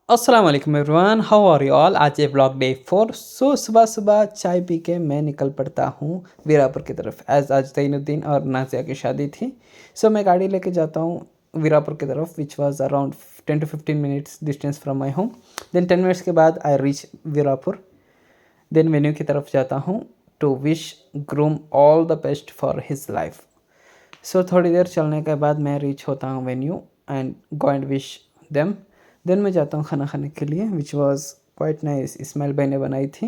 अस्सलाम वालेकुम everyone, how are you all. आज ये ब्लॉग डे 4। सुबह सुबह चाय पी के मैं निकल पड़ता हूँ वीरापुर की तरफ, एज आज तैनुद्दीन और नाजिया की शादी थी। मैं गाड़ी लेके जाता हूँ वीरापुर की तरफ, which was around 10 to 15 minutes distance from my home. Then 10 minutes के बाद I reach Veerapur. Then venue की तरफ जाता हूँ to wish groom all the best for his life. थोड़ी देर चलने के बाद मैं रीच होता हूँ venue and go and wish them. Then मैं जाता हूँ खाना खाने के लिए, which was quite nice. Ismail भाई ने बनाई थी,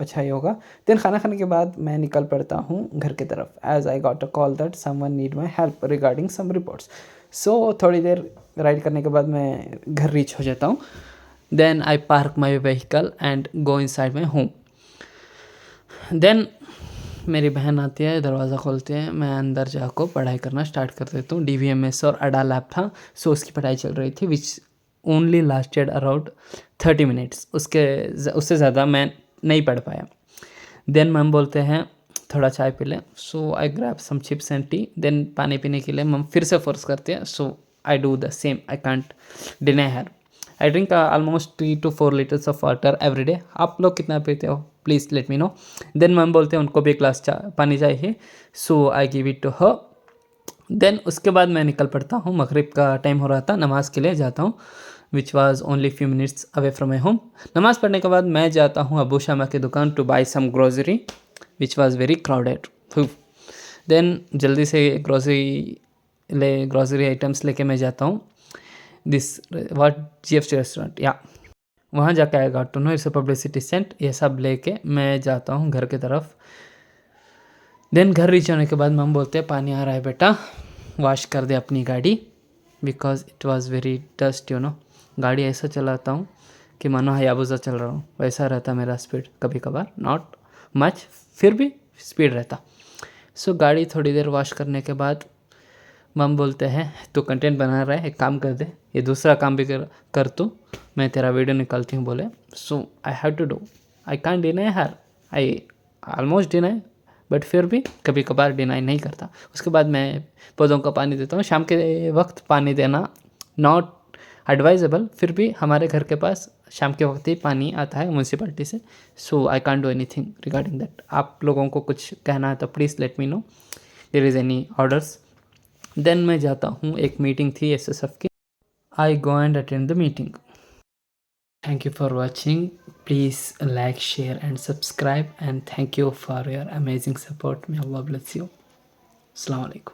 अच्छा ही होगा। देन खाना खाने के बाद मैं निकल पड़ता हूँ घर की तरफ, as I got a call that someone need my help regarding some reports. थोड़ी देर राइड करने के बाद मैं घर रीच हो जाता हूँ। Then I park my vehicle and go inside my home. Then मेरी बहन आती है, दरवाज़ा खोलती है, मैं अंदर जाकर पढ़ाई करना स्टार्ट कर देता हूँ। DVMS और अडा लैब था, उसकी पढ़ाई चल रही थी, which only lasted around 30 minutes. उससे ज़्यादा मैं नहीं पढ़ पाया। देन मैम बोलते हैं थोड़ा चाय पी लें, I grab some chips and tea. Then पानी पीने के लिए मैम फिर से फोर्स करते हैं, I do the same, I can't deny her. I drink almost 3 to 4 liters of water every day. आप लोग कितना पीते हो please let me know. Then ma'am बोलते हैं उनको भी एक ग्लास पानी चाहिए, I give it to her. Then उसके बाद मैं निकल पड़ता हूँ, मगरिब का टाइम हो रहा था, नमाज़ के लिए जाता हूँ, which was only few minutes away from my home. नमाज़ पढ़ने के बाद मैं जाता हूँ अबू शामा की दुकान to buy some grocery, which was very crowded. Then जल्दी से ग्रोसरी आइटम्स लेके मैं जाता हूँ दिस व्हाट GFC रेस्टोरेंट, या वहाँ जाके I got to know it's a publicity stunt. ये सब लेके मैं जाता हूँ घर की तरफ। देन घर रीच होने के बाद मम बोलते हैं पानी आ रहा है बेटा, वॉश कर दे अपनी गाड़ी, because it was very dust गाड़ी ऐसा चलाता हूँ कि मानो हयाबुज़ा चल रहा हूँ, वैसा रहता मेरा स्पीड। कभी कभार, नॉट मच, फिर भी स्पीड रहता। गाड़ी थोड़ी देर वॉश करने के बाद मम बोलते हैं तू कंटेंट बना रहा है, एक काम कर दे, ये दूसरा काम भी कर तू, मैं तेरा वीडियो निकालती हूँ बोले। I have to do, I can't deny her, I almost deny, but फिर भी कभी कभार डिनाई नहीं करता। उसके बाद मैं पौधों को पानी देता हूँ। शाम के वक्त पानी देना नॉट एडवाइजेबल, फिर भी हमारे घर के पास शाम के वक्त ही पानी आता है म्यूनसिपैलिटी से। I can't do anything regarding that. आप लोगों को कुछ कहना है तो please let me know, there is any orders. Then मैं जाता हूँ, एक मीटिंग थी SSF की, I go and attend the meeting. Thank you for watching. Please like, share and subscribe, and thank you for your amazing support. May Allah bless you. Assalamu alaikum.